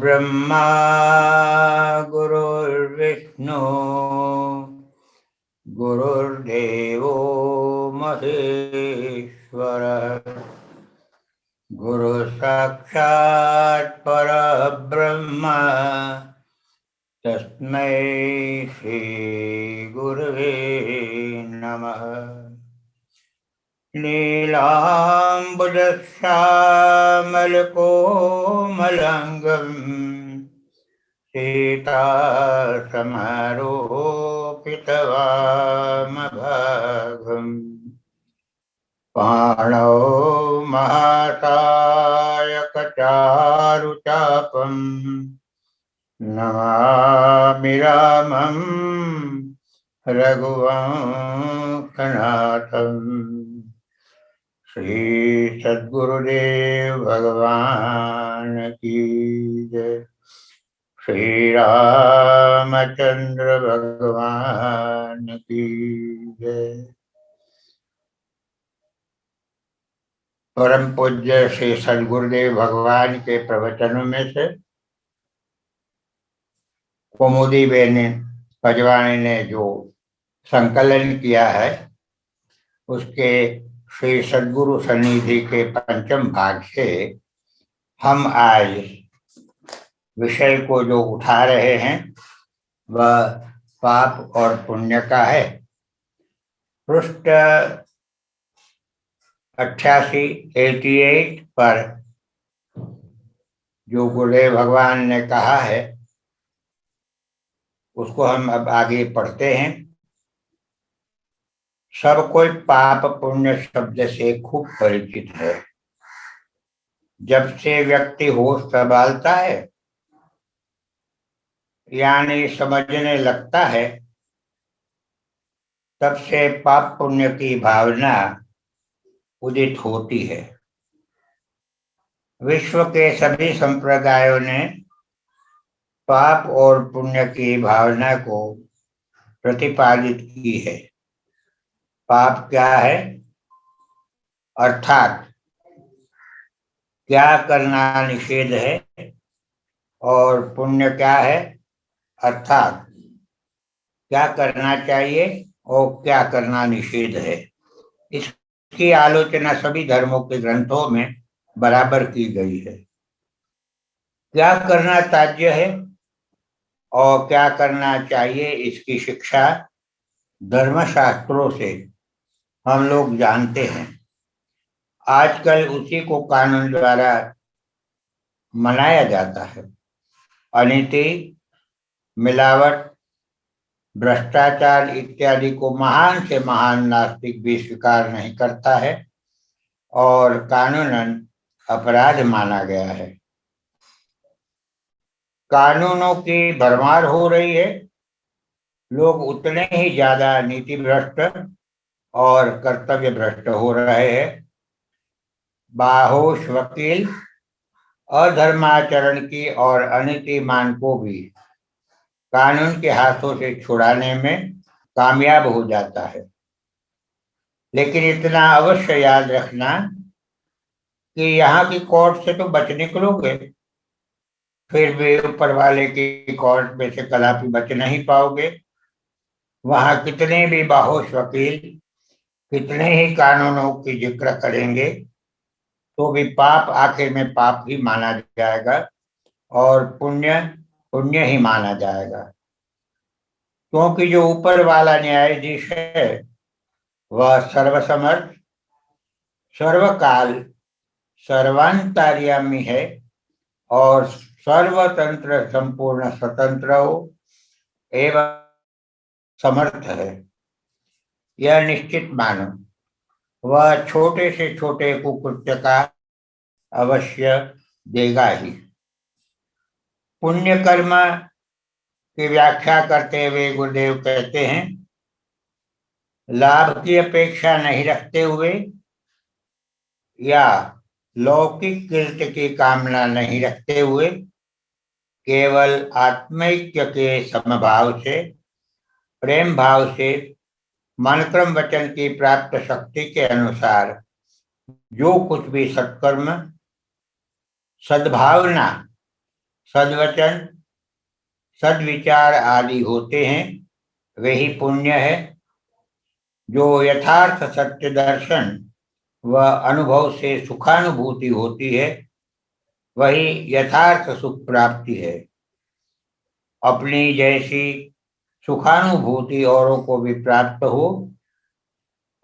गुरुर्ब्रह्मा गुरुर्विष्णु गुरुर्देवो महेश्वरः गुरु साक्षात् परब्रह्म तस्मै श्री गुरुवे नमः। नीलाम्बुजश्यामलकोमलङ्गम् सीतासमारोपितवामभागम् पाणौ महाकायकचारुचापम् नमामि रामं रघुवंशनाथम्। श्री सद्गुरुदेव भगवान की जय। श्री रामचंद्र भगवान की जय। परम पूज्य श्री सद्गुरुदेव भगवान के प्रवचनों में से कुमुदी बेन पजवाणी ने जो संकलन किया है उसके श्री सद्गुरु सन्निधि के पंचम भाग से हम आज विषय को जो उठा रहे हैं वह पाप और पुण्य का है। पृष्ठ 88 पर जो गुरुदेव भगवान ने कहा है उसको हम अब आगे पढ़ते हैं। सब कोई पाप पुण्य शब्द से खूब परिचित है। जब से व्यक्ति होश संभालता है यानी समझने लगता है तब से पाप पुण्य की भावना उदित होती है। विश्व के सभी संप्रदायों ने पाप और पुण्य की भावना को प्रतिपादित की है। पाप क्या है अर्थात क्या करना निषेध है, और पुण्य क्या है अर्थात क्या करना चाहिए और क्या करना निषेध है। इसकी आलोचना सभी धर्मों के ग्रंथों में बराबर की गई है। क्या करना त्याज्य है और क्या करना चाहिए इसकी शिक्षा धर्मशास्त्रों से हम लोग जानते हैं। आजकल उसी को कानून द्वारा मनाया जाता है। अनीति, मिलावट, भ्रष्टाचार इत्यादि को महान से महान नास्तिक भी स्वीकार नहीं करता है और कानूनन अपराध माना गया है। कानूनों की भरमार हो रही है। लोग उतने ही ज्यादा नीति भ्रष्ट और कर्तव्य भ्रष्ट हो रहे हैं। बाहोश वकील अधर्माचरण की और अनीतिमान को भी कानून के हाथों से छुड़ाने में कामयाब हो जाता है। लेकिन इतना अवश्य याद रखना कि यहाँ की कोर्ट से तो बच निकलोगे, फिर भी ऊपर वाले की कोर्ट में से कदापि बच नहीं पाओगे। वहां कितने भी बाहोश वकील कितने ही कानूनों की जिक्र करेंगे तो भी पाप आखिर में पाप ही माना जाएगा और पुण्य पुण्य ही माना जाएगा। क्योंकि जो ऊपर वाला न्यायाधीश है वह सर्वसमर्थ, सर्वकाल, सर्वांतर्यामी है और सर्वतंत्र, संपूर्ण स्वतंत्र एवं समर्थ है। यह निश्चित मानो वह छोटे से छोटे कुकृत्य का अवश्य देगा ही। पुण्य कर्म की व्याख्या करते हुए गुरुदेव कहते हैं, लाभ की अपेक्षा नहीं रखते हुए या लौकिक कीर्ति की कामना नहीं रखते हुए केवल आत्मैक्य के समभाव से, प्रेम भाव से, मन क्रम वचन की प्राप्त शक्ति के अनुसार जो कुछ भी सत्कर्म, सद्भावना, सद्वचन, सद्विचार आदि होते हैं, वही पुण्य है। जो यथार्थ सत्य दर्शन व अनुभव से सुखानुभूति होती है, वही यथार्थ सुख प्राप्ति है। अपनी जैसी सुखानुभूति औरों को भी प्राप्त हो,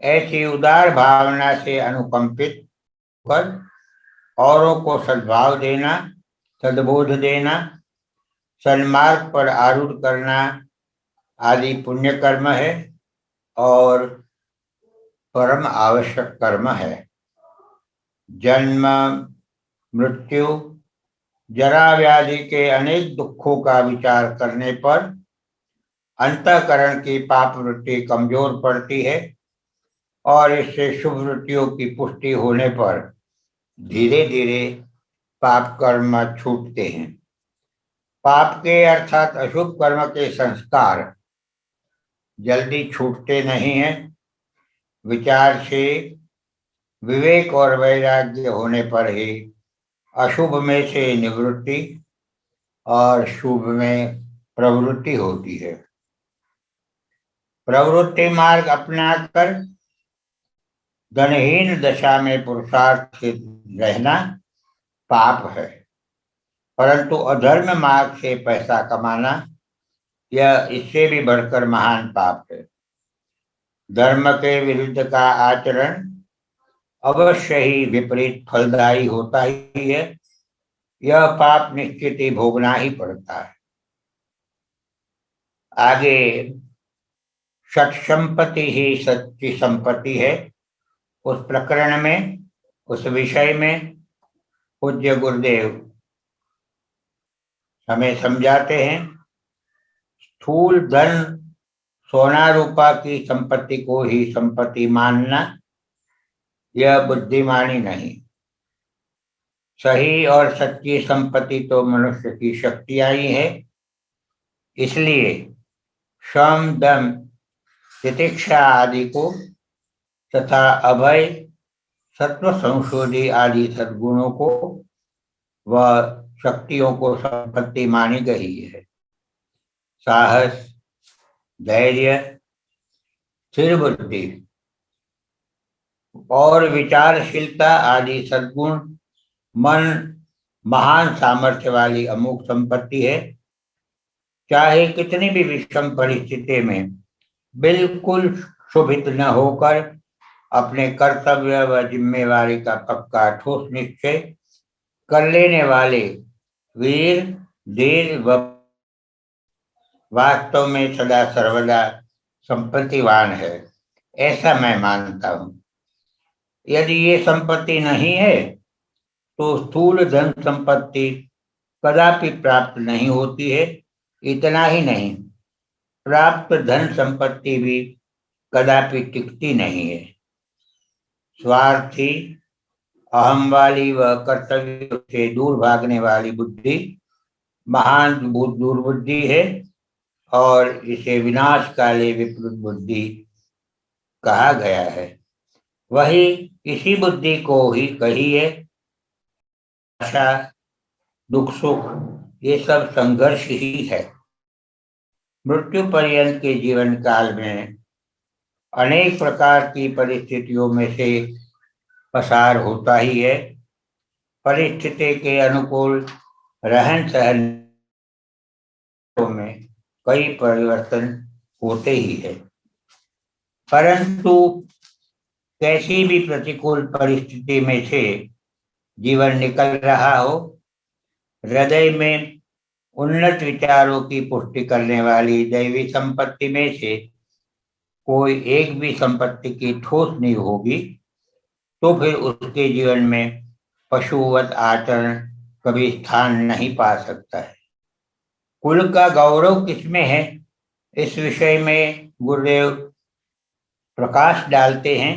ऐसी उदार भावना से अनुकंपित कर औरों को सद्भाव देना, सद्बोध देना, सन्मार्ग पर आरूढ़ करना आदि पुण्य कर्म है और परम आवश्यक कर्म है। जन्म, मृत्यु, जरा व्याधि के अनेक दुखों का विचार करने पर अंतःकरण की पाप वृत्ति कमजोर पड़ती है और इससे शुभ वृत्तियों की पुष्टि होने पर धीरे धीरे पाप कर्म छूटते हैं। पाप के अर्थात अशुभ कर्म के संस्कार जल्दी छूटते नहीं हैं। विचार से विवेक और वैराग्य होने पर ही अशुभ में से निवृत्ति और शुभ में प्रवृत्ति होती है। प्रवृत्ति मार्ग अपनाकर धनहीन दशा में पुरुषार्थ से रहना पाप है, परंतु अधर्म मार्ग से पैसा कमाना यह इससे भी बढ़कर महान पाप है। धर्म के विरुद्ध का आचरण अवश्य ही विपरीत फलदायी होता ही है। यह पाप निश्चित ही भोगना ही पड़ता है। आगे सत संपत्ति ही सच्ची संपत्ति है, उस प्रकरण में, उस विषय में पूज्य गुरुदेव हमें समझाते हैं। स्थूल धन, सोना रूपा की संपत्ति को ही संपत्ति मानना यह बुद्धिमानी नहीं। सही और सच्ची संपत्ति तो मनुष्य की शक्तियां ही है। इसलिए श्रम, दम, तितिक्षा आदि को तथा अभय, सत्व संशोधि आदि सद्गुणों को व शक्तियों को संपत्ति मानी गई है। साहस, धैर्य, स्थिर बुद्धि और विचारशीलता आदि सद्गुण मन महान सामर्थ्य वाली अमोघ संपत्ति है। चाहे कितनी भी विषम परिस्थिति में बिल्कुल शोभित न होकर अपने कर्तव्य व जिम्मेवारी का पक्का ठोस निश्चय कर लेने वाले वीर, धीर व वास्तव में सदा सर्वदा संपत्तिवान है, ऐसा मैं मानता हूँ। यदि ये संपत्ति नहीं है तो स्थूल धन संपत्ति कदापि प्राप्त नहीं होती है। इतना ही नहीं, प्राप्त धन संपत्ति भी कदापि टिकती नहीं है। स्वार्थी, अहम वाली व कर्तव्य से दूर भागने वाली बुद्धि महान दुर्बुद्धि है और इसे विनाश काले विपरीत बुद्धि कहा गया है। वही इसी बुद्धि को ही कही है आशा, दुख, सुख ये सब संघर्ष ही है। मृत्यु पर्यंत के जीवन काल में अनेक प्रकार की परिस्थितियों में से पसार होता ही है। परिस्थिति के अनुकूल रहन सहन में कई परिवर्तन होते ही है, परंतु कैसी भी प्रतिकूल परिस्थिति में से जीवन निकल रहा हो, हृदय में उन्नत विचारों की पुष्टि करने वाली दैवी संपत्ति में से कोई एक भी संपत्ति की ठोस नहीं होगी, तो फिर उसके जीवन में पशुवत आचरण कभी स्थान नहीं पा सकता है। कुल का गौरव किसमें है, इस विषय में गुरुदेव प्रकाश डालते हैं।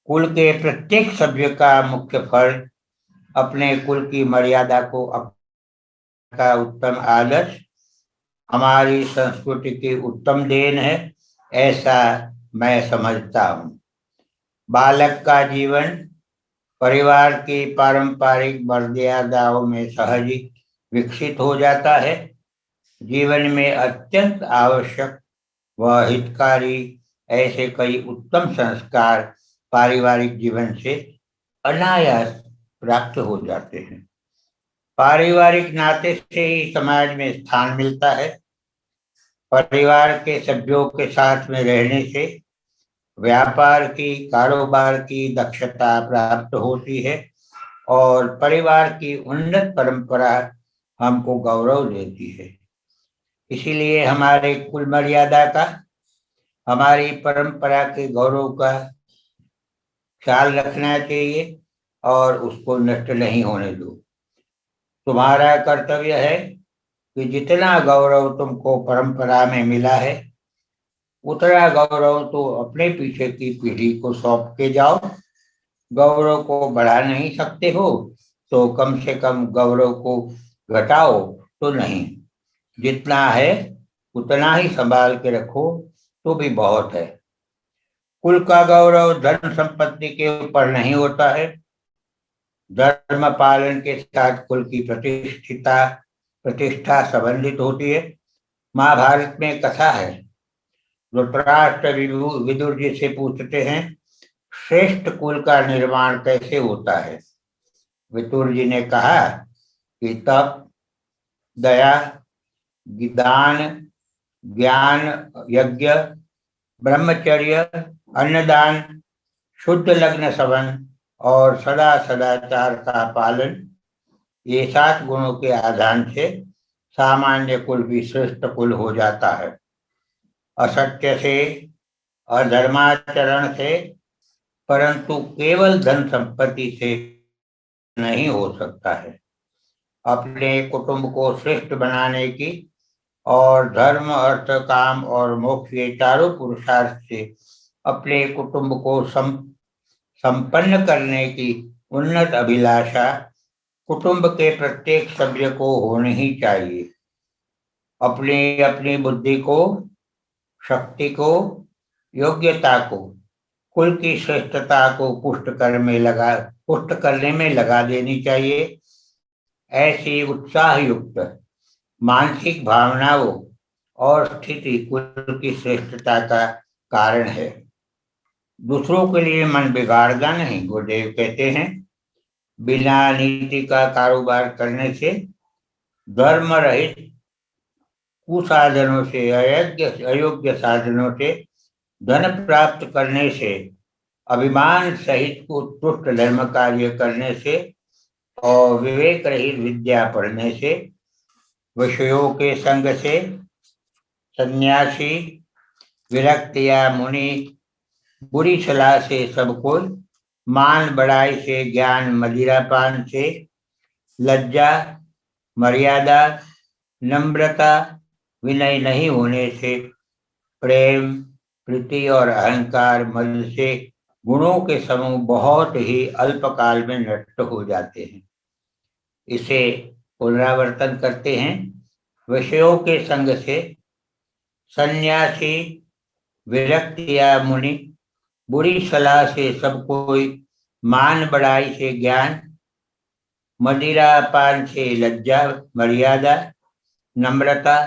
कुल के प्रत्येक सभ्य का मुख्य फर्ज अपने कुल की मर्यादा को का उत्तम आदर्श हमारी संस्कृति की उत्तम देन है, ऐसा मैं समझता हूँ। बालक का जीवन परिवार की पारंपरिक मर्यादाओं में सहज विकसित हो जाता है। जीवन में अत्यंत आवश्यक व हितकारी ऐसे कई उत्तम संस्कार पारिवारिक जीवन से अनायास प्राप्त हो जाते हैं। पारिवारिक नाते से ही समाज में स्थान मिलता है। परिवार के सभ्यों के साथ में रहने से व्यापार की, कारोबार की दक्षता प्राप्त होती है और परिवार की उन्नत परंपरा हमको गौरव देती है। इसीलिए हमारे कुल मर्यादा का, हमारी परंपरा के गौरव का ख्याल रखना चाहिए और उसको नष्ट नहीं होने दो। तुम्हारा कर्तव्य है कि जितना गौरव तुमको परंपरा में मिला है उतना गौरव तो अपने पीछे की पीढ़ी को सौंप के जाओ। गौरव को बढ़ा नहीं सकते हो तो कम से कम गौरव को घटाओ तो नहीं, जितना है उतना ही संभाल के रखो तो भी बहुत है। कुल का गौरव धन संपत्ति के ऊपर नहीं होता है। धर्म पालन के साथ कुल की प्रतिष्ठा संबंधित होती है। महाभारत में कथा है, धृतराष्ट्र विदुर जी से पूछते हैं श्रेष्ठ कुल का निर्माण कैसे होता है। विदुर जी ने कहा कि तप, दया, दान, ज्ञान, यज्ञ, ब्रह्मचर्य, अन्नदान, शुद्ध लग्न संबंध और सदा सदाचार का पालन, ये 7 गुणों के आधार से सामान्य कुल भी श्रेष्ठ कुल हो जाता है। असत्य से, अधर्माचरण से, परंतु केवल धन संपत्ति से नहीं हो सकता है। अपने कुटुंब को श्रेष्ठ बनाने की और धर्म, अर्थ, काम और मोक्ष ये चारों पुरुषार्थ से अपने कुटुंब को संपन्न करने की उन्नत अभिलाषा कुटुंब के प्रत्येक सभ्य को होनी ही चाहिए। अपनी अपनी बुद्धि को, शक्ति को, योग्यता को कुल की श्रेष्ठता को पुष्ट करने में लगा देनी चाहिए। ऐसी उत्साह युक्त मानसिक भावनाओं और स्थिति कुल की श्रेष्ठता का कारण है। दूसरों के लिए मन बिगाड़ना नहीं। गुरुदेव कहते हैं बिना नीति का कारोबार करने से, धर्म रहित कुसाधनों से, अयोग्य साधनों से धन प्राप्त करने से, अभिमान सहित उत्कृष्ट धर्म कार्य करने से और विवेक रहित विद्या पढ़ने से, विषयों के संग से, सन्यासी, विरक्त या मुनि, बुरी सलाह से सब कोई, मान बढ़ाई से, ज्ञान मदिरापान से, लज्जा, मर्यादा, नम्रता, विनय नहीं होने से, प्रेम, प्रीति और अहंकार मद से गुणों के समूह बहुत ही अल्पकाल में नष्ट हो जाते हैं। इसे पुनरावर्तन करते हैं। विषयों के संग से, सन्यासी, विरक्त या मुनि, बुरी सलाह से सब कोई, मान बढ़ाई से ज्ञान, मदिरापान से लज्जा मर्यादा, नम्रता,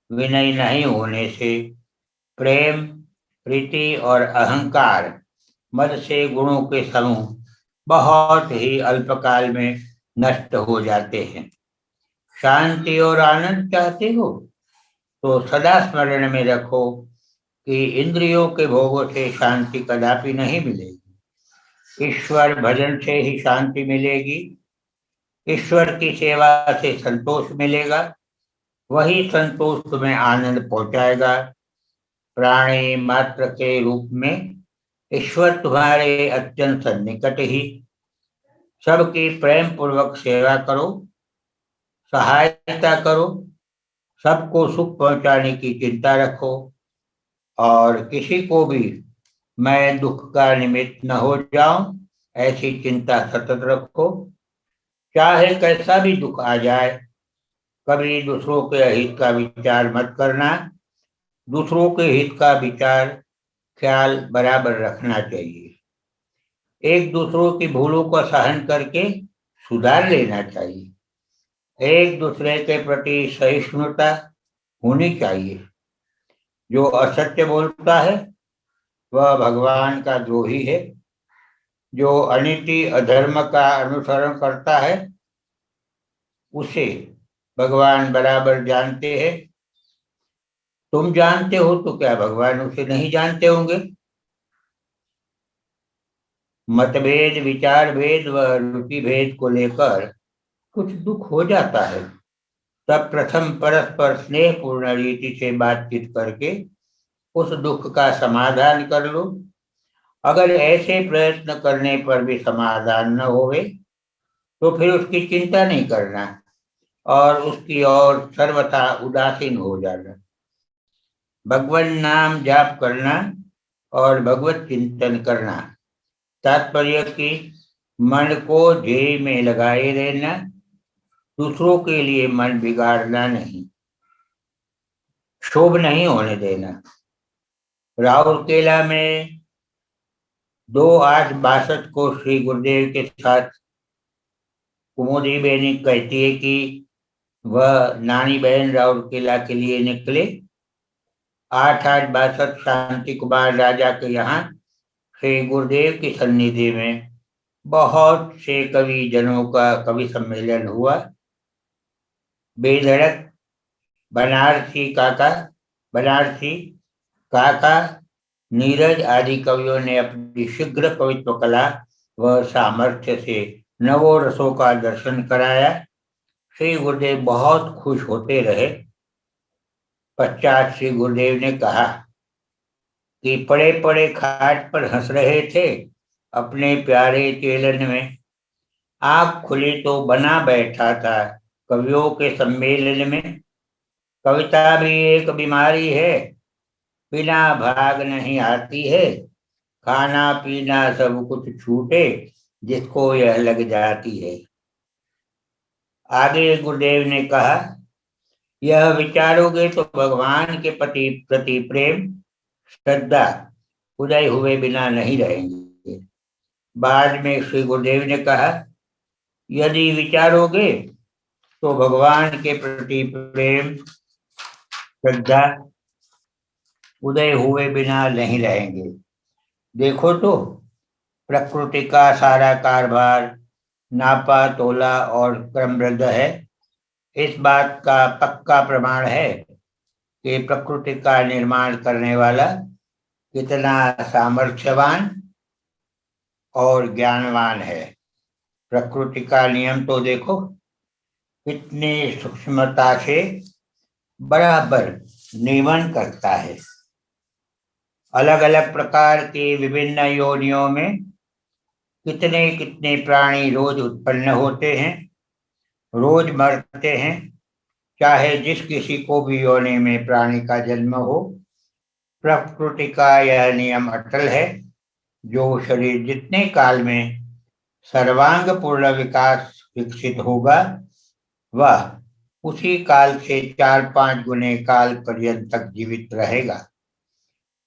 विनय नहीं होने से, प्रेम, प्रीति और अहंकार मद से गुणों के समूह बहुत ही अल्पकाल में नष्ट हो जाते हैं। शांति और आनंद चाहते हो तो सदा स्मरण में रखो कि इंद्रियों के भोगों से शांति कदापि नहीं मिलेगी। ईश्वर भजन से ही शांति मिलेगी। ईश्वर की सेवा से संतोष मिलेगा। वही संतोष तुम्हें आनंद पहुंचाएगा। प्राणी मात्र के रूप में ईश्वर तुम्हारे अत्यंत निकट ही। सबकी प्रेम पूर्वक सेवा करो, सहायता करो, सबको सुख पहुंचाने की चिंता रखो और किसी को भी मैं दुख का निमित्त न हो जाऊं ऐसी चिंता सतत रखो। चाहे कैसा भी दुख आ जाए, कभी दूसरों के हित का विचार मत करना। दूसरों के हित का विचार ख्याल बराबर रखना चाहिए। एक दूसरों की भूलों को सहन करके सुधार लेना चाहिए। एक दूसरे के प्रति सहिष्णुता होनी चाहिए। जो असत्य बोलता है वह भगवान का द्रोही है। जो अनीति अधर्म का अनुसरण करता है उसे भगवान बराबर जानते हैं। तुम जानते हो तो क्या भगवान उसे नहीं जानते होंगे? मतभेद, विचार भेद व रुचि भेद को लेकर कुछ दुख हो जाता है, तब प्रथम परस्पर स्नेह पूर्ण रीति से बातचीत करके उस दुख का समाधान कर लो। अगर ऐसे प्रयत्न करने पर भी समाधान न होवे तो फिर उसकी चिंता नहीं करना और उसकी ओर सर्वथा उदासीन हो जाना। भगवान नाम जाप करना और भगवत चिंतन करना, तात्पर्य कि मन को ध्येय में लगाए रहना, दूसरों के लिए मन बिगाड़ना नहीं, क्षोभ नहीं होने देना। राउरकेला में 2/8/62 को श्री गुरुदेव के साथ कुमुदी बेनी कहती है कि वह नानी बहन राउरकेला के लिए निकले। 8/8/62 शांति कुमार राजा के यहाँ श्री गुरुदेव की सन्निधि में बहुत से कवि जनों का कवि सम्मेलन हुआ। बेधड़क बनारसी काका, नीरज आदि कवियों ने अपनी शीघ्र कवित्व कला व सामर्थ्य से नवों रसों का दर्शन कराया। श्री गुरुदेव बहुत खुश होते रहे। पश्चात श्री गुरुदेव ने कहा कि पड़े पड़े खाट पर हंस रहे थे अपने प्यारे चेलन में, आँख खुली तो बना बैठा था कवियों के सम्मेलन में। कविता भी एक बीमारी है, बिना भाग नहीं आती है, खाना पीना सब कुछ छूटे जिसको यह लग जाती है। आगे गुरुदेव ने कहा, यह विचारोगे तो भगवान के प्रति प्रेम श्रद्धा उदय हुए बिना नहीं रहेंगे। बाद में श्री गुरुदेव ने कहा, यदि विचारोगे तो भगवान के प्रति प्रेम श्रद्धा उदय हुए बिना नहीं रहेंगे। देखो तो प्रकृति का सारा कारभार नापा तोला और क्रमबद्ध है। इस बात का पक्का प्रमाण है कि प्रकृति का निर्माण करने वाला कितना सामर्थ्यवान और ज्ञानवान है। प्रकृति का नियम तो देखो कितनी सूक्ष्मता से बराबर नियमन करता है। अलग अलग प्रकार की विभिन्न योनियों में कितने कितने प्राणी रोज उत्पन्न होते हैं, रोज मरते हैं। चाहे जिस किसी को भी योनि में प्राणी का जन्म हो, प्रकृति का यह नियम अटल है। जो शरीर जितने काल में सर्वांग पूर्ण विकास विकसित होगा, वह उसी काल से 4-5 गुने काल पर्यंत तक जीवित रहेगा।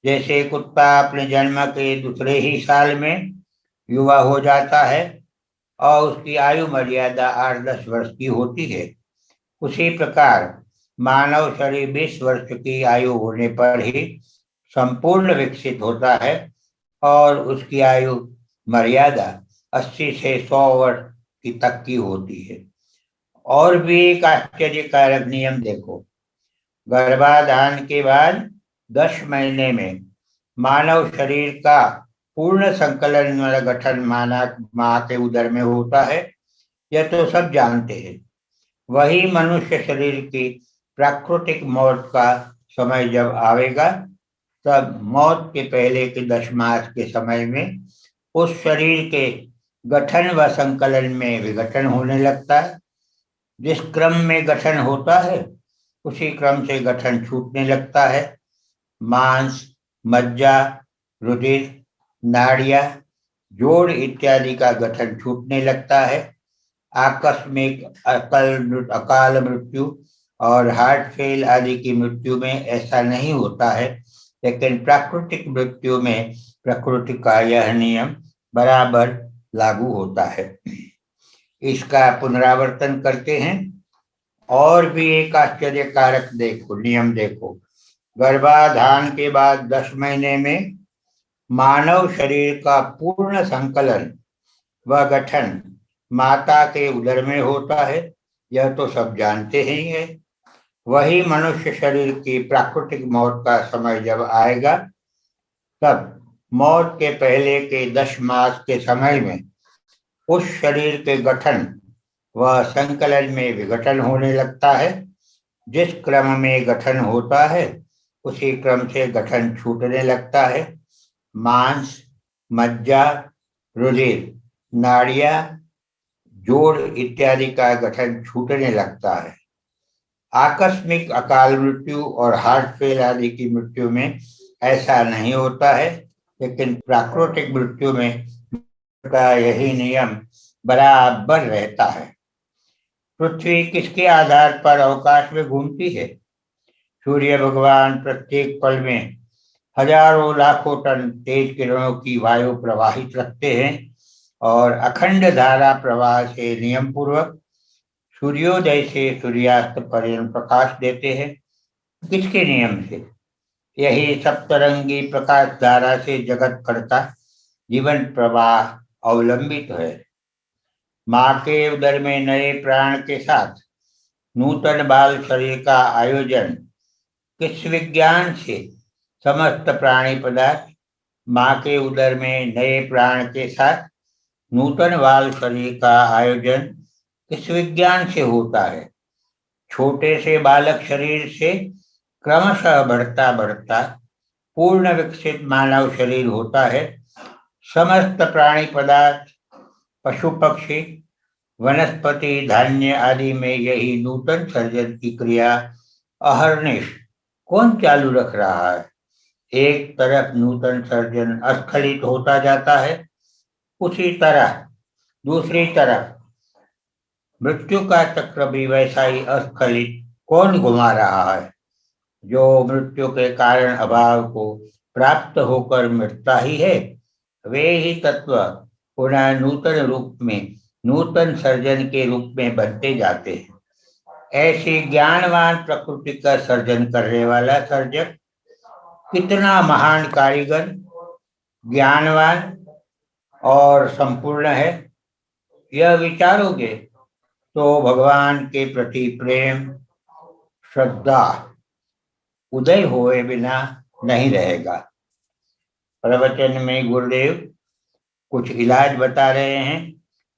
जैसे कुत्ता अपने जन्म के दूसरे ही साल में युवा हो जाता है और उसकी आयु मर्यादा 8-10 वर्ष की होती है, उसी प्रकार मानव शरीर 20 वर्ष की आयु होने पर ही संपूर्ण विकसित होता है और उसकी आयु मर्यादा 80 से 100 वर्ष की तक की होती है। और भी एक आश्चर्यकारक नियम देखो, गर्भाधान के बाद 10 महीने में मानव शरीर का पूर्ण संकलन वाला गठन माँ के उदर में होता है। यह तो सब जानते हैं। वही मनुष्य शरीर की प्राकृतिक मौत का समय जब आवेगा, तब मौत के पहले के 10 मास के समय में उस शरीर के गठन व संकलन में विघटन होने लगता है। जिस क्रम में गठन होता है उसी क्रम से गठन छूटने लगता है। मांस, मज्जा, रुधिर, नाड़ियां, जोड़ इत्यादि का गठन छूटने लगता है। आकस्मिक अकाल मृत्यु और हार्ट फेल आदि की मृत्यु में ऐसा नहीं होता है, लेकिन प्राकृतिक मृत्यु में प्रकृति का यह नियम बराबर लागू होता है। इसका पुनरावर्तन करते हैं। और भी एक आश्चर्यकारक देखो, नियम देखो। गर्भाधान के बाद 10 महीने में मानव शरीर का पूर्ण संकलन व गठन माता के उदर में होता है, यह तो सब जानते ही है। वही मनुष्य शरीर की प्राकृतिक मौत का समय जब आएगा, तब मौत के पहले के 10 मास के समय में उस शरीर के गठन व संकलन में विघटन होने लगता है। जिस क्रम में गठन होता है, उसी क्रम से गठन छूटने लगता है। मांस, मज्जा, रुधिर, नाड़ियां, जोड़ इत्यादि का गठन छूटने लगता है। आकस्मिक अकाल मृत्यु और हार्ट फेल आदि की मृत्यु में ऐसा नहीं होता है, लेकिन प्राकृतिक मृत्यु में का यही नियम बराबर रहता है। पृथ्वी किसके आधार पर अवकाश में घूमती है? सूर्य भगवान प्रत्येक पल में हजारों लाखों टन तेज किरणों की वायु प्रवाहित रखते हैं और अखंड धारा प्रवाह से नियम पूर्वक सूर्योदय से सूर्यास्त पर्यंत प्रकाश देते हैं। किसके नियम से? यही सप्तरंगी प्रकाश धारा से जगत करता जीवन प्रवाह अवलंबित है। माँ के उदर में नए प्राण के साथ नूतन बाल शरीर का आयोजन किस विज्ञान से? समस्त प्राणी पदार्थ माँ के उदर में नए प्राण के साथ नूतन बाल शरीर का आयोजन किस विज्ञान से होता है? छोटे से बालक शरीर से क्रमशः बढ़ता बढ़ता पूर्ण विकसित मानव शरीर होता है। समस्त प्राणी पदार्थ, पशु पक्षी, वनस्पति, धान्य आदि में यही नूतन सर्जन की क्रिया अहर्निश कौन चालू रख रहा है? एक तरफ नूतन सर्जन अस्खलित होता जाता है, उसी तरह दूसरी तरफ मृत्यु का चक्र भी वैसा ही अस्खलित कौन घुमा रहा है? जो मृत्यु के कारण अभाव को प्राप्त होकर मिटता ही है, वे ही तत्व पुनः नूतन रूप में, नूतन सर्जन के रूप में बनते जाते हैं। ऐसी ज्ञानवान प्रकृति का सर्जन करने वाला सर्जक कितना महान कारीगर, ज्ञानवान और संपूर्ण है, यह विचारोगे तो भगवान के प्रति प्रेम, श्रद्धा उदय हुए बिना नहीं रहेगा। प्रवचन में गुरुदेव कुछ इलाज बता रहे हैं,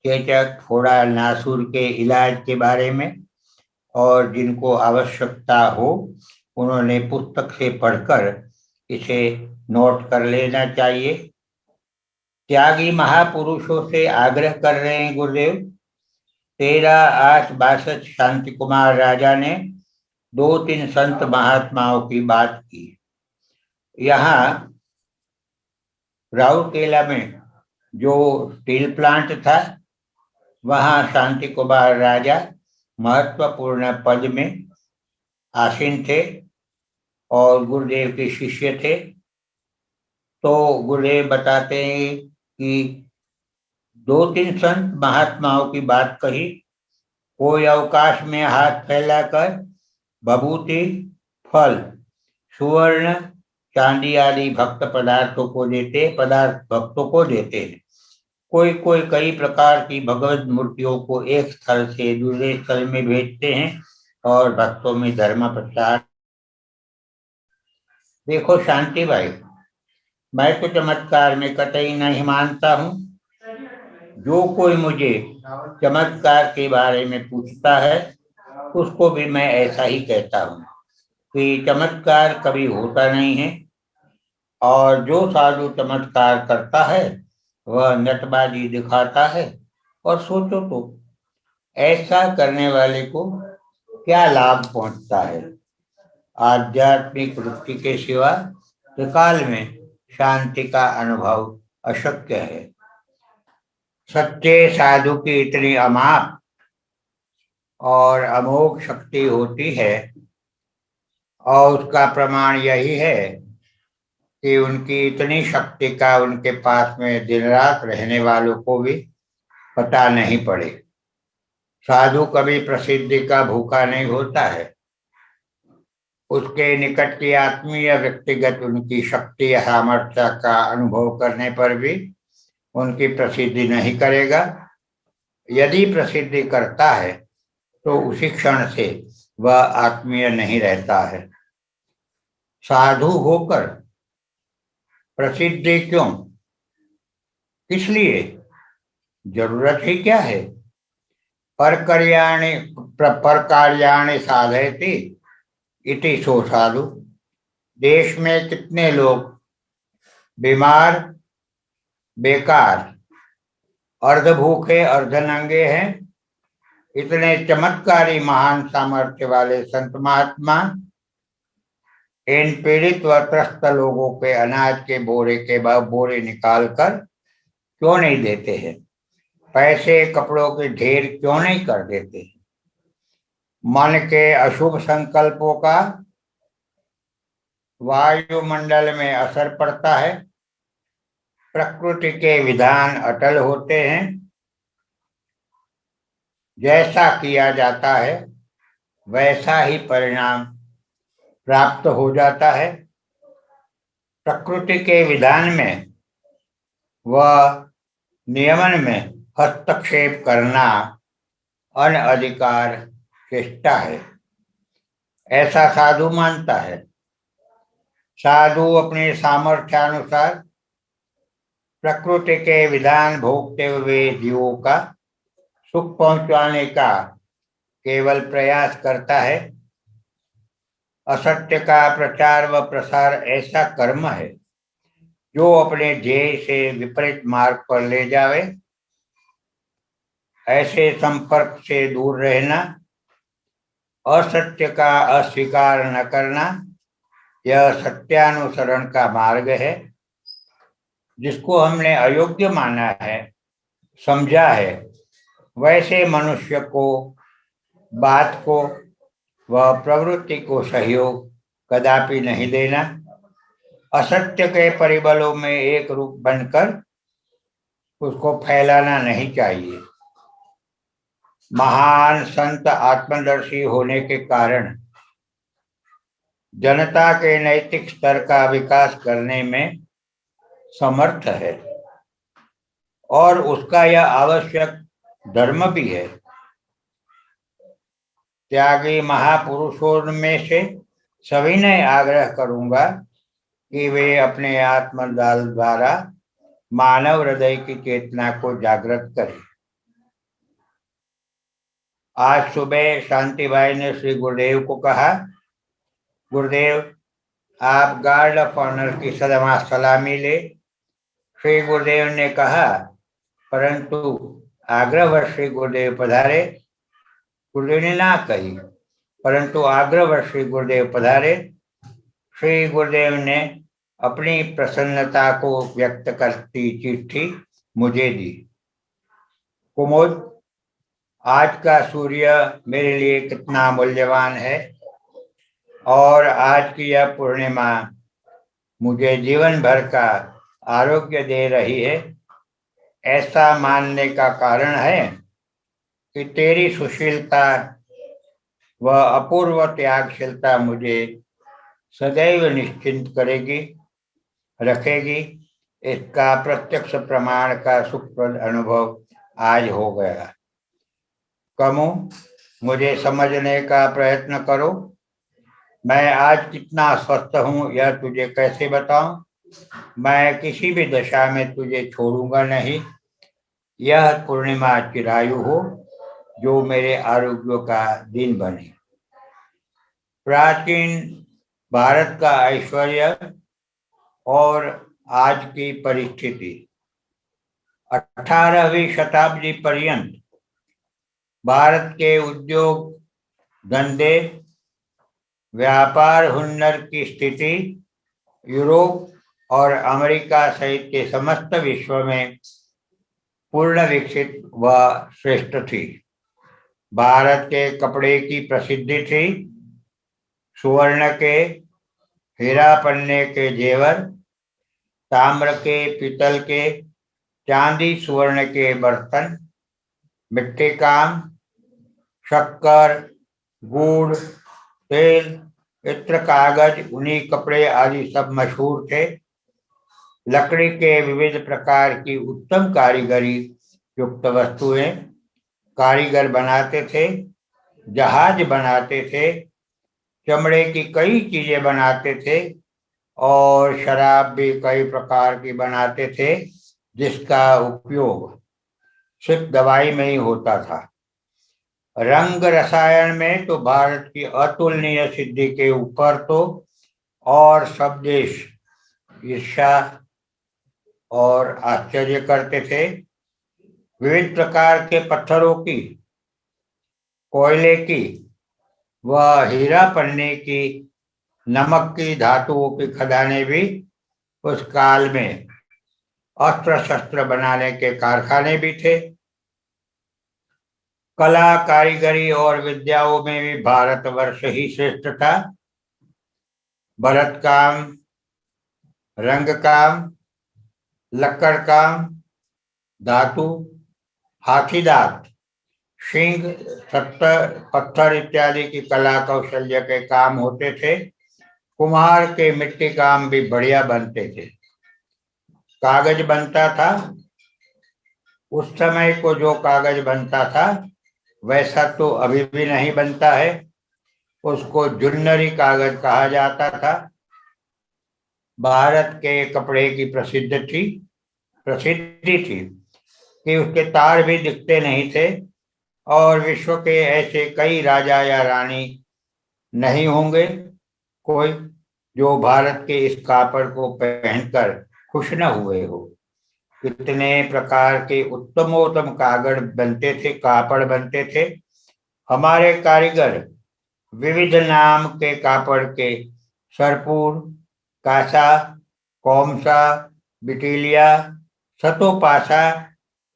चेचक, फोड़ा, नासूर के इलाज के बारे में, और जिनको आवश्यकता हो उन्होंने पुस्तक से पढ़कर इसे नोट कर लेना चाहिए। त्यागी महापुरुषों से आग्रह कर रहे हैं गुरुदेव। 13/8/62 शांति कुमार राजा ने 2-3 संत महात्माओं की बात की। यहाँ राउरकेला में जो स्टील प्लांट था, वहाँ शांति कुमार राजा महत्वपूर्ण पद में आसीन थे और गुरुदेव के शिष्य थे। तो गुरुदेव बताते हैं कि 2-3 संत महात्माओं की बात कही। कोई अवकाश में हाथ फैलाकर भभूति, फल, सुवर्ण, चांदी आदि भक्त पदार्थों को भक्तों को देते हैं। कोई कोई कई प्रकार की भगवत मूर्तियों को एक स्थल से दूसरे स्थल में भेजते हैं और भक्तों में धर्म प्रचार। देखो शांति भाई, मैं तो चमत्कार में कतई नहीं मानता हूँ। जो कोई मुझे चमत्कार के बारे में पूछता है, उसको भी मैं ऐसा ही कहता हूँ कि चमत्कार कभी होता नहीं है, और जो साधु चमत्कार करता है वह नटबाजी दिखाता है। और सोचो तो ऐसा करने वाले को क्या लाभ पहुंचता है? आध्यात्मिक वृत्ति के सिवा त्रिकाल में शांति का अनुभव अशक्य है। सच्चे साधु की इतनी अमाप और अमोघ शक्ति होती है, और उसका प्रमाण यही है कि उनकी इतनी शक्ति का उनके पास में दिन रात रहने वालों को भी पता नहीं पड़े। साधु कभी प्रसिद्धि का भूखा नहीं होता है। उसके निकट की आत्मीय व्यक्तिगत उनकी शक्ति या सामर्थ्य का अनुभव करने पर भी उनकी प्रसिद्धि नहीं करेगा। यदि प्रसिद्धि करता है तो उसी क्षण से वह आत्मीय नहीं रहता है। साधु होकर प्रसिद्धि क्यों, किस लिए, जरूरत ही क्या है? परकार्याणि साधयति इति सो साधु। देश में कितने लोग बीमार, बेकार, अर्ध भूखे, अर्धनंगे हैं। इतने चमत्कारी महान सामर्थ्य वाले संत महात्मा इन पीड़ित व त्रस्त लोगों के अनाज के बोरे निकाल कर क्यों नहीं देते हैं? पैसे कपड़ों के ढेर क्यों नहीं कर देते? मन के अशुभ संकल्पों का वायुमंडल में असर पड़ता है। प्रकृति के विधान अटल होते हैं। जैसा किया जाता है वैसा ही परिणाम प्राप्त हो जाता है। प्रकृति के विधान में व नियमन में हस्तक्षेप करना अनधिकार चेष्टा है, ऐसा साधु मानता है। साधु अपने सामर्थ्यानुसार प्रकृति के विधान भोगते हुए जीवों का सुख पहुंचाने का केवल प्रयास करता है। असत्य का प्रचार व प्रसार ऐसा कर्म है जो अपने ध्येय से विपरीत मार्ग पर ले जावे। ऐसे संपर्क से दूर रहना, असत्य का अस्वीकार न करना, यह सत्यानुसरण का मार्ग है। जिसको हमने अयोग्य माना है, समझा है, वैसे मनुष्य को, बात को व प्रवृत्ति को सहयोग कदापि नहीं देना। असत्य के परिबलों में एक रूप बनकर उसको फैलाना नहीं चाहिए। महान संत आत्मदर्शी होने के कारण जनता के नैतिक स्तर का विकास करने में समर्थ है और उसका यह आवश्यक धर्म भी है। त्यागी महापुरुषों में से सभी ने आग्रह करूंगा कि वे अपने आत्मदाल द्वारा मानव हृदय की चेतना को जागृत करें। आज सुबह शांतिभाई ने श्री गुरुदेव को कहा, गुरुदेव आप गार्ड ऑफ ऑनर की सलामी ले। श्री गुरुदेव ने कहा, परंतु आग्रहवश श्री गुरुदेव पधारे। गुरुदेव ने ना कही, परंतु आग्रहवश श्री गुरुदेव पधारे। श्री गुरुदेव ने अपनी प्रसन्नता को व्यक्त करती चिट्ठी मुझे दी। कुमुद, आज का सूर्य मेरे लिए कितना मूल्यवान है और आज की यह पूर्णिमा मुझे जीवन भर का आरोग्य दे रही है। ऐसा मानने का कारण है कि तेरी सुशीलता व अपूर्व त्यागशीलता मुझे सदैव निश्चिंत करेगी, रखेगी। इसका प्रत्यक्ष प्रमाण का सुखप्रद अनुभव आज हो गया। कमु, मुझे समझने का प्रयत्न करो। मैं आज कितना स्वस्थ हूँ यह तुझे कैसे बताऊं? मैं किसी भी दशा में तुझे छोड़ूंगा नहीं। यह पूर्णिमा चिरायु हो जो मेरे आरोग्य का दिन बने। प्राचीन भारत का ऐश्वर्य और आज की परिस्थिति 18वीं शताब्दी पर्यंत भारत के उद्योग धंधे, व्यापार, हुनर की स्थिति यूरोप और अमेरिका सहित के समस्त विश्व में पूर्ण विकसित व श्रेष्ठ थी। भारत के कपड़े की प्रसिद्धि थी। सुवर्ण के, हीरा पन्ने के जेवर, ताम्र के, पीतल के, चांदी सुवर्ण के बर्तन, मिट्टी काम, शक्कर, गुड़, तेल, इत्र, कागज, ऊनी कपड़े आदि सब मशहूर थे। लकड़ी के विविध प्रकार की उत्तम कारीगरी युक्त वस्तुएं कारीगर बनाते थे। जहाज बनाते थे, चमड़े की कई चीजें बनाते थे और शराब भी कई प्रकार की बनाते थे, जिसका उपयोग सिर्फ दवाई में ही होता था। रंग रसायन में तो भारत की अतुलनीय सिद्धि के ऊपर तो और सब देश ईर्ष्या और आश्चर्य करते थे। विविध प्रकार के पत्थरों की, कोयले की व हीरा पन्ने की, नमक की, धातुओं की खदानें भी उस काल में, अस्त्र शस्त्र बनाने के कारखाने भी थे। कला, कारीगरी और विद्याओं में भी भारतवर्ष ही श्रेष्ठ था। भरत काम, रंग काम, लक्कड़ काम, धातु, हाथी दांत, सिंह, पत्थर इत्यादि की कला कौशल्य के काम होते थे। कुम्हार के मिट्टी काम भी बढ़िया बनते थे। कागज बनता था। उस समय को जो कागज बनता था वैसा तो अभी भी नहीं बनता है। उसको जुन्नरी कागज कहा जाता था। भारत के कपड़े की प्रसिद्धि थी कि उसके तार भी दिखते नहीं थे और विश्व के ऐसे कई राजा या रानी नहीं होंगे कोई जो भारत के इस कापड़ को पहनकर खुश न हुए हो। कितने प्रकार के उत्तमोत्तम कापड़ बनते थे। हमारे कारीगर विविध नाम के कापड़ के सरपुर, कासा, कोमसा, बिटिलिया, सतोपासा,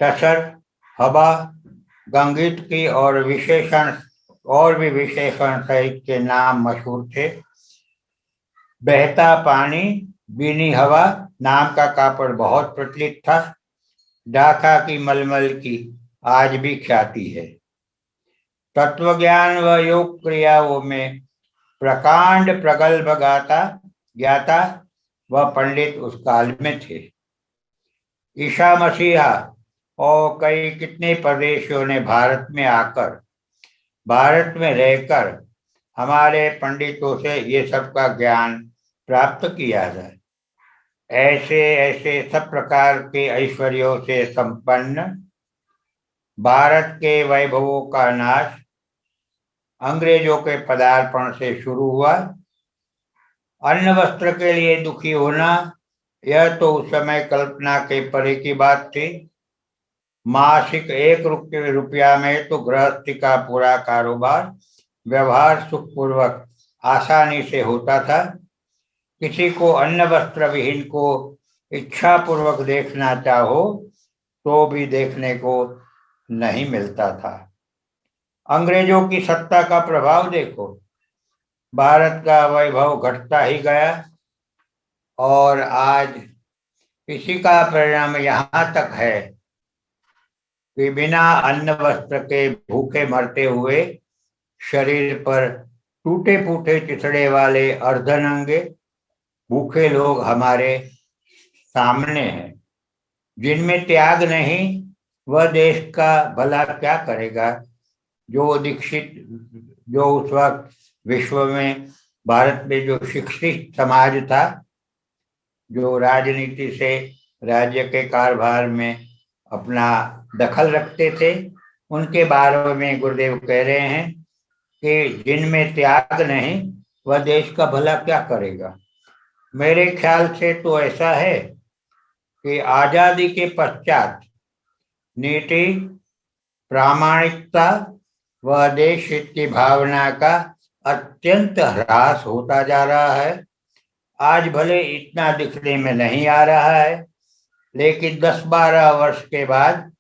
टसर, हबा, गंगित की और भी विशेषण सहित के नाम मशहूर थे। बहता पानी, बीनी हवा नाम का कापड़ बहुत प्रचलित था। ढाका की मलमल की आज भी ख्याति है। तत्वज्ञान व योग क्रियाओं में प्रकांड प्रगल्भ ज्ञाता व पंडित उस काल में थे। ईसा मसीहा और कई कितने परदेशियों ने भारत में रहकर हमारे पंडितों से ये सब का ज्ञान प्राप्त किया जाए। ऐसे ऐसे सब प्रकार के ऐश्वर्यों से संपन्न भारत के वैभवों का नाश अंग्रेजों के पदार्पण से शुरू हुआ। अन्न वस्त्र के लिए दुखी होना, यह तो उस समय कल्पना के परे की बात थी। मासिक 1 रुपया में तो गृहस्थी का पूरा कारोबार व्यवहार सुखपूर्वक आसानी से होता था। किसी को अन्न वस्त्र विहीन को इच्छा पूर्वक देखना चाहो तो भी देखने को नहीं मिलता था। अंग्रेजों की सत्ता का प्रभाव देखो। भारत का वैभव घटता ही गया और आज इसी का परिणाम यहाँ तक है कि बिना अन्न वस्त्र के भूखे मरते हुए शरीर पर टूटे फूटे चिथड़े वाले अर्धनंगे भूखे लोग हमारे सामने हैं। जिनमें त्याग नहीं, वह देश का भला क्या करेगा। जो उस वक्त विश्व में भारत में जो शिक्षित समाज था, जो राजनीति से राज्य के कारभार में अपना दखल रखते थे, उनके बारे में गुरुदेव कह रहे हैं कि जिनमें त्याग नहीं, वह देश का भला क्या करेगा। मेरे ख्याल से तो ऐसा है कि आजादी के पश्चात नीति, प्रामाणिकता व देश हित की भावना का अत्यंत ह्रास होता जा रहा है। आज भले इतना दिखने में नहीं आ रहा है, लेकिन 10-12 वर्ष के बाद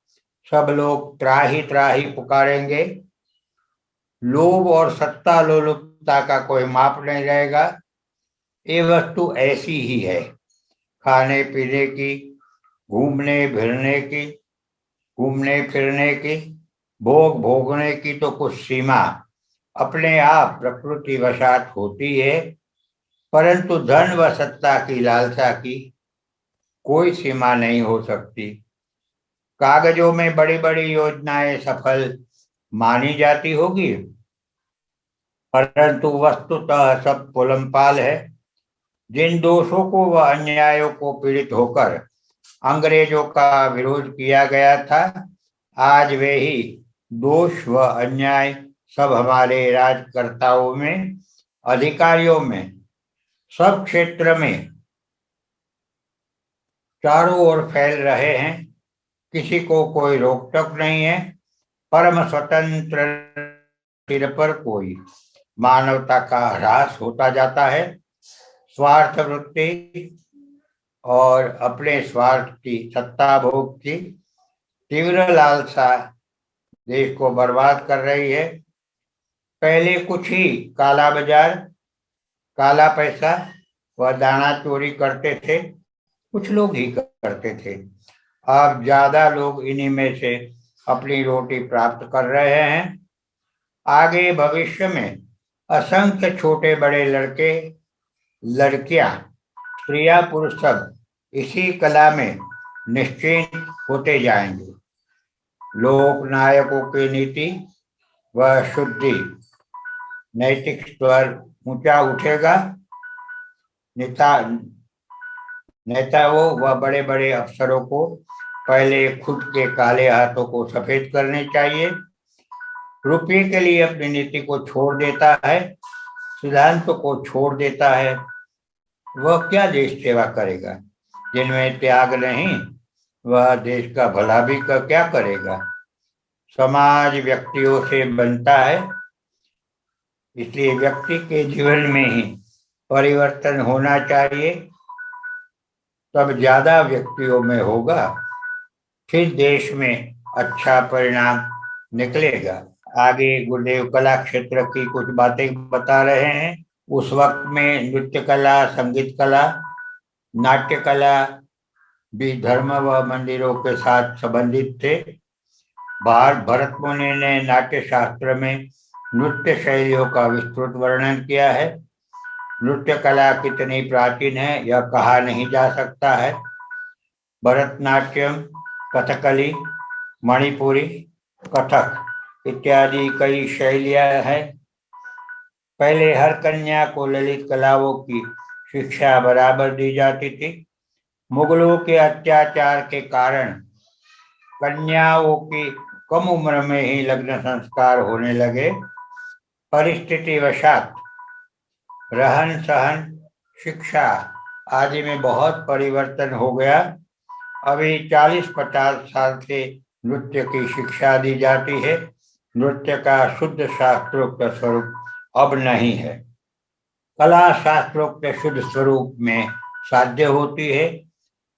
सब लोग त्राही त्राही पुकारेंगे। लोभ और सत्ता लोलुपता का कोई माप नहीं रहेगा। ये वस्तु ऐसी ही है, खाने पीने की, घूमने फिरने की, भोग भोगने की तो कुछ सीमा अपने आप प्रकृति वशात होती है, परंतु धन व सत्ता की लालसा की कोई सीमा नहीं हो सकती। कागजों में बड़ी बड़ी योजनाएं सफल मानी जाती होगी, परंतु वस्तुतः सब पोलमपाल है। जिन दोषों को व अन्यायों को पीड़ित होकर अंग्रेजों का विरोध किया गया था, आज वे ही दोष व अन्याय सब हमारे राजकर्ताओं में, अधिकारियों में, सब क्षेत्र में चारों ओर फैल रहे हैं। किसी को कोई रोक टोक नहीं है। परम स्वतंत्र सिर पर कोई मानवता का ह्रास होता जाता है। स्वार्थ वृत्ति और अपने स्वार्थ की सत्ता भोग की तीव्र लालसा देश को बर्बाद कर रही है। पहले कुछ ही काला बाजार, काला पैसा व दाना चोरी करते थे, कुछ लोग ही करते थे। अब ज्यादा लोग इन्हीं में से अपनी रोटी प्राप्त कर रहे हैं। आगे भविष्य में असंख्य छोटे बड़े लड़के लड़कियां, स्त्रियां पुरुष सब इसी कला में निश्चिंत होते जाएंगे। लोक नायकों की नीति व शुद्धि, नैतिक स्तर ऊंचा उठेगा। नेता नेताओं व बड़े बड़े अफसरों को पहले खुद के काले हाथों को सफेद करने चाहिए। रुपये के लिए अपनी नीति को छोड़ देता है, सिद्धांतों को छोड़ देता है, वह क्या देश सेवा करेगा। जिनमें त्याग नहीं, वह देश का भला भी क्या करेगा। समाज व्यक्तियों से बनता है, इसलिए व्यक्ति के जीवन में ही परिवर्तन होना चाहिए, तब ज्यादा व्यक्तियों में होगा, फिर देश में अच्छा परिणाम निकलेगा। आगे गुरुदेव कला क्षेत्र की कुछ बातें बता रहे हैं। उस वक्त में नृत्य कला, संगीत कला, नाट्य कला भी धर्म व मंदिरों के साथ संबंधित थे। भरत मुनि ने नाट्य शास्त्र में नृत्य शैलियों का विस्तृत वर्णन किया है। नृत्य कला कितनी प्राचीन है यह कहा नहीं जा सकता है। भरतनाट्यम, कथकली, मणिपुरी, कथक इत्यादि कई शैलियां हैं। पहले हर कन्या को ललित कलाओं की शिक्षा बराबर दी जाती थी। मुगलों के अत्याचार के कारण कन्याओं की कम उम्र में ही लग्न संस्कार होने लगे। परिस्थिति वशात रहन सहन, शिक्षा आदि में बहुत परिवर्तन हो गया। अभी 40-50 साल से नृत्य की शिक्षा दी जाती है। नृत्य का शुद्ध शास्त्रोक्त स्वरूप अब नहीं है। कला शास्त्रोक्त शुद्ध स्वरूप में साध्य होती है,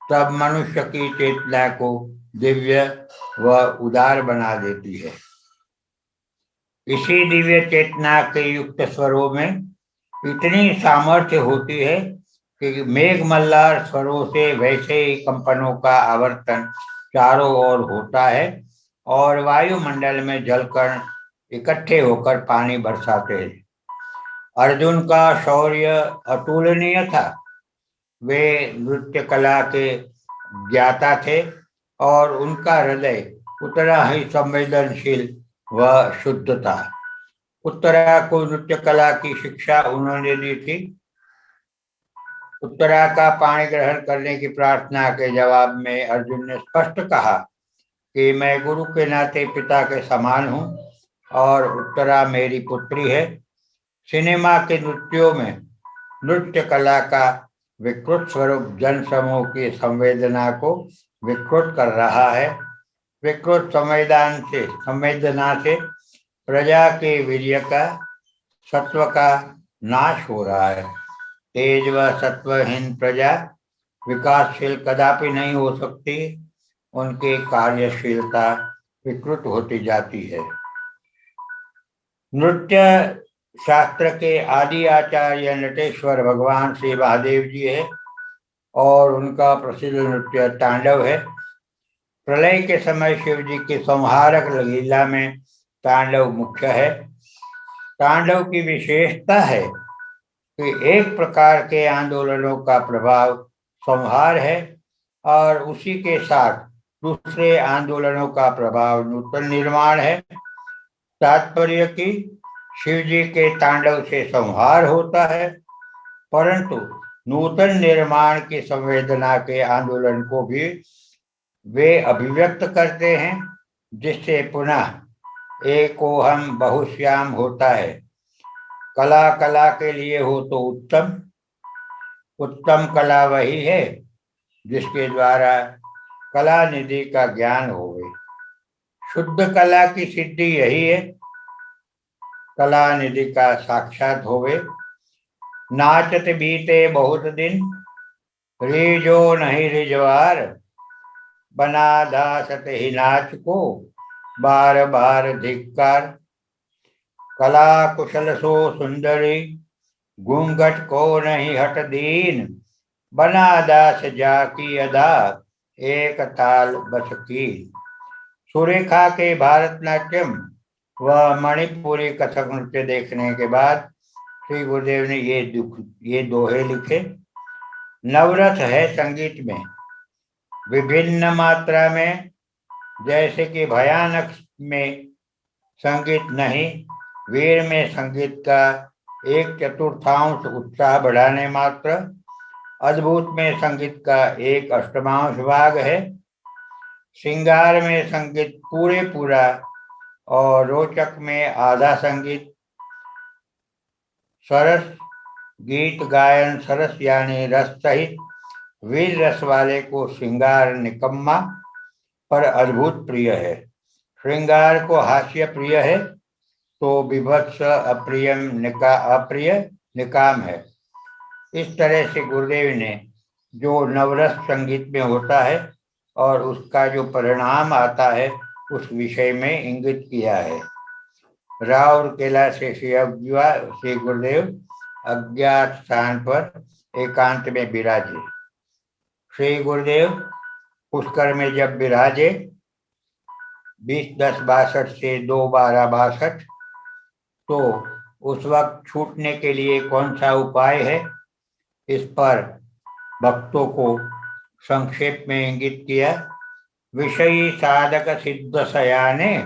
तब मनुष्य की चेतना को दिव्य व उदार बना देती है। इसी दिव्य चेतना के युक्त स्वरों में इतनी सामर्थ्य होती है कि मेघ मल्हार स्वरों से वैसे ही कंपनों का आवर्तन चारों ओर होता है और वायुमंडल में जलकण इकट्ठे होकर पानी बरसाते हैं। अर्जुन का शौर्य अतुलनीय था। वे नृत्य कला के ज्ञाता थे और उनका हृदय उतना ही संवेदनशील व शुद्ध था। उत्तरा को नृत्य कला की शिक्षा उन्होंने दी थी। उत्तरा का पाणी ग्रहण करने की प्रार्थना के जवाब में अर्जुन ने स्पष्ट कहा कि मैं गुरु के नाते पिता के समान हूँ और उत्तरा मेरी पुत्री है। सिनेमा के नृत्यों में नृत्य कला का विकृत स्वरूप जन समूह की संवेदना को विकृत कर रहा है। विकृत संवेदना से प्रजा के वीर्य का, सत्व का नाश हो रहा है। तेज व सत्वहीन प्रजा विकासशील कदापि नहीं हो सकती। उनकी कार्यशीलता विकृत होती जाती है। नृत्य शास्त्र के आदि आचार्य नटेश्वर भगवान श्री महादेव जी है और उनका प्रसिद्ध नृत्य तांडव है। प्रलय के समय शिव जी की संहारक लीला में तांडव मुख्य है। तांडव की विशेषता है कि एक प्रकार के आंदोलनों का प्रभाव संहार है और उसी के साथ दूसरे आंदोलनों का प्रभाव नूतन निर्माण है। तात्पर्य कि शिव जी के तांडव से संहार होता है, परंतु नूतन निर्माण की संवेदना के आंदोलन को भी वे अभिव्यक्त करते हैं, जिससे पुनः एकोहम बहुश्याम होता है। कला कला के लिए हो तो उत्तम, उत्तम कला वही है जिसके द्वारा कला निधि का ज्ञान होवे। शुद्ध कला की सिद्धि यही है, कला निधि का साक्षात होवे। नाचत बीते बहुत दिन, रिजो नहीं रिजवार, बना दासत ही नाच को, बार बार धिक्कार। कला कुशल सो सुंदरी, घूंघट को नहीं हट दीन, बना दास जाकी अदा, एक ताल बस की। सुरेखा के भारतनाट्यम व मणिपुरी कथक नृत्य देखने के बाद श्री गुरुदेव ने ये दोहे लिखे। नवरस है संगीत में विभिन्न मात्रा में, जैसे कि भयानक में संगीत नहीं, वीर में संगीत का 1/4 उत्साह बढ़ाने मात्र, अद्भुत में संगीत का 1/8 भाग है, श्रृंगार में संगीत पूरे पूरा और रोचक में आधा संगीत। सरस गीत गायन सरस यानी रस सहित वीर रस वाले को श्रृंगार निकम्मा पर अद्भुत प्रिय है। श्रृंगार को हास्य प्रिय है तो विभत्स अप्रिय निकाम है। इस तरह से गुरुदेव ने जो नवरस संगीत में होता है और उसका जो परिणाम आता है उस विषय में इंगित किया है। राउरकेला से श्री गुरुदेव अज्ञात स्थान पर एकांत में विराजे। श्री गुरुदेव पुष्कर में जब विराजे 20-10-62 से 2-12-62, तो उस वक्त छूटने के लिए कौन सा उपाय है, इस पर भक्तों को संक्षेप में इंगित किया। विषयी साधक सिद्ध सयाने,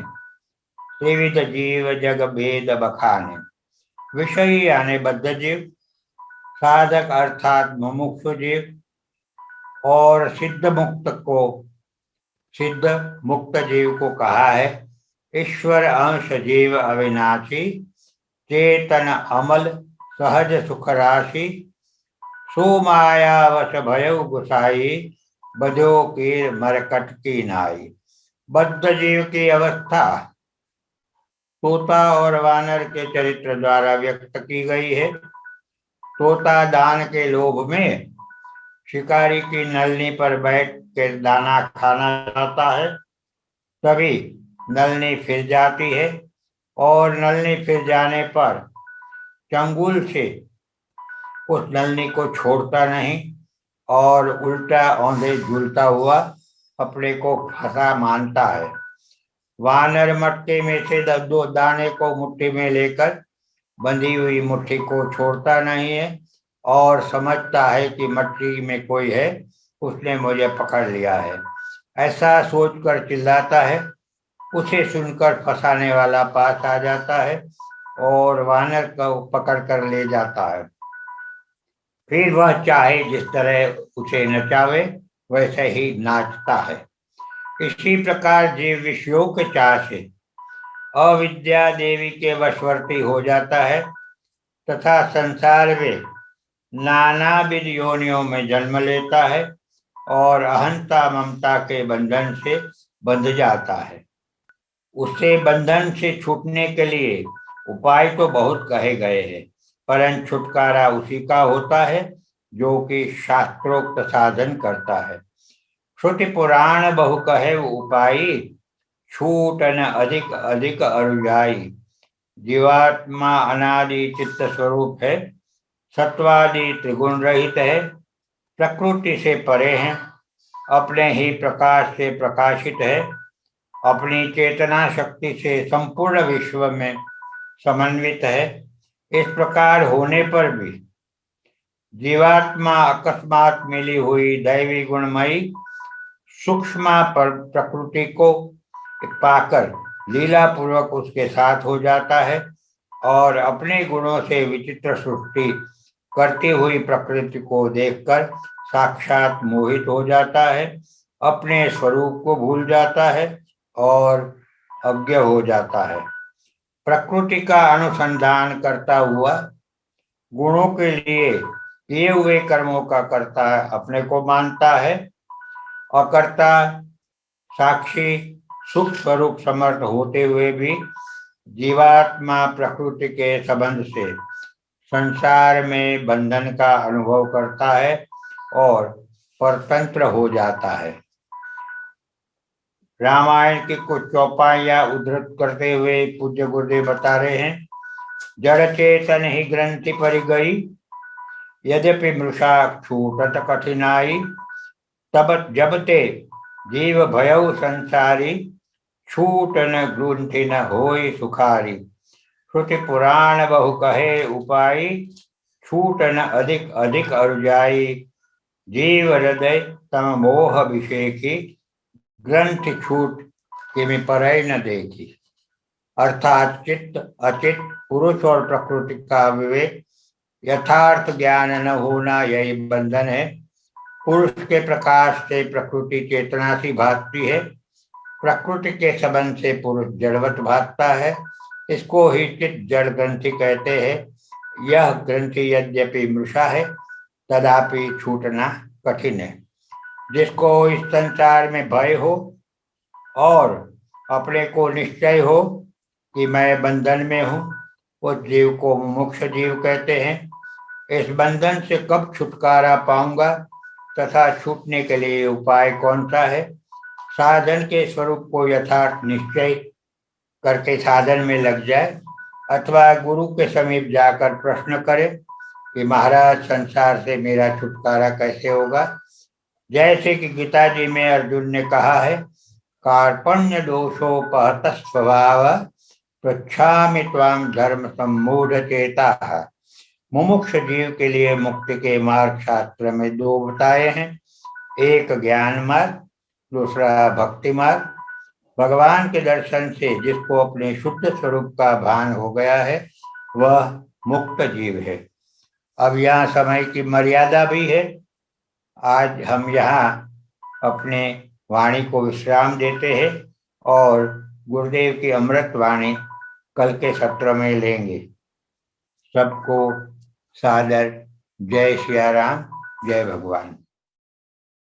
त्रिविध जीव जग भेद बखाने। विषयी यानी बद्ध जीव, साधक अर्थात मुमुक्षु जीव और सिद्ध मुक्त जीव को कहा है। ईश्वर अंश जीव अविनाशी, चेतन अमल सहज सुख राशि, सोमायावश भयो गुसाई, बधो की मरकट की नाई। बद्ध जीव की अवस्था तोता और वानर के चरित्र द्वारा व्यक्त की गई है। तोता दान के लोभ में शिकारी की नलनी पर बैठ कर दाना खाना चाहता है, तभी नलनी फिर जाती है और नलनी फिर जाने पर चंगुल से उस नलनी को छोड़ता नहीं और उल्टा औंधे झूलता हुआ अपने को फंसा मानता है। वानर मटके में से 2 दाने को मुट्ठी में लेकर बंधी हुई मुट्ठी को छोड़ता नहीं है और समझता है कि मट्टी में कोई है, उसने मुझे पकड़ लिया है, ऐसा सोचकर चिल्लाता है। उसे सुनकर फंसाने वाला पास आ जाता है और वानर को पकड़ कर ले जाता है। फिर वह चाहे जिस तरह उसे नचावे वैसे ही नाचता है। इसी प्रकार जीव विषयों के चाह से अविद्या देवी के वशवर्ती हो जाता है तथा संसार में नानाविध योनियों में जन्म लेता है और अहंता ममता के बंधन से बंध जाता है। उससे बंधन से छूटने के लिए उपाय तो बहुत कहे गए हैं, परंतु छुटकारा उसी का होता है जो कि शास्त्रोक्त साधन करता है। श्रुति पुराण बहु कहे उपाई, छूटन अधिक अधिक अरुजाई। जीवात्मा अनादि चित्त स्वरूप है, सत्वादि त्रिगुण रहित है, प्रकृति से परे है, अपने ही प्रकाश से प्रकाशित है, अपनी चेतना शक्ति से संपूर्ण विश्व में समन्वित है। इस प्रकार होने पर भी जीवात्मा अकस्मात मिली हुई दैवी गुणमयी सूक्ष्म प्रकृति को पाकर लीला पूर्वक उसके साथ हो जाता है और अपने गुणों से विचित्र सृष्टि करती हुई प्रकृति को देखकर साक्षात मोहित हो जाता है, अपने स्वरूप को भूल जाता है और अज्ञ हो जाता है। प्रकृति का अनुसंधान करता हुआ गुणों के लिए किए हुए कर्मों का कर्ता अपने को मानता है। अकर्ता साक्षी सुख स्वरूप समर्थ होते हुए भी जीवात्मा प्रकृति के संबंध से संसार में बंधन का अनुभव करता है और परतंत्र हो जाता है। रामायण की कुछ चौपाइयां उद्धृत करते हुए पूज्य गुरुदेव बता रहे हैं, जड़ चेतन ही ग्रंथि पर गई, यद्यपि मृषा छूटत कठिनाई, तब जब ते जीव भयउ संसारी, छूट न ग्रंथि न होई सुखारी, श्रुति पुराण बहु कहे उपाई, छूट न अधिक अधिक अरुजाई, जीव हृदय तम मोह अभिषेकी, ग्रंथ छूट किमि परय न देखी। अर्थात चित्त अचित पुरुष और प्रकृति का विवेक यथार्थ ज्ञान न होना यही बंधन है। पुरुष के प्रकाश से प्रकृति चेतना सी भासती है, प्रकृति के संबंध से पुरुष जड़वत भासता है। इसको ही चित्त जड़ ग्रंथि कहते हैं। यह ग्रंथि यद्यपि मृषा है तदापि छूटना कठिन है। जिसको इस संसार में भय हो और अपने को निश्चय हो कि मैं बंधन में हूँ, उस जीव को मुमुक्ष जीव कहते हैं। इस बंधन से कब छुटकारा पाऊंगा तथा छूटने के लिए उपाय कौन सा है? साधन के स्वरूप को यथार्थ निश्चय करके साधन में लग जाए अथवा गुरु के समीप जाकर प्रश्न करे कि महाराज संसार से मेरा छुटकारा कैसे होगा। जैसे कि गीता जी में अर्जुन ने कहा है, कार्पण्य दोषोपहत स्वभाव, पृच्छामि त्वाम धर्म सम्मूढ़ चेता। मुमुक्ष जीव के लिए मुक्ति के मार्ग शास्त्र में दो बताए हैं, एक ज्ञान मार्ग, दूसरा भक्ति मार्ग। भगवान के दर्शन से जिसको अपने शुद्ध स्वरूप का भान हो गया है वह मुक्त जीव है। अब यहाँ समय की मर्यादा भी है। आज हम यहाँ अपने वाणी को विश्राम देते हैं और गुरुदेव की अमृत वाणी कल के सत्र में लेंगे। सबको सादर जय सिया राम, जय भगवान।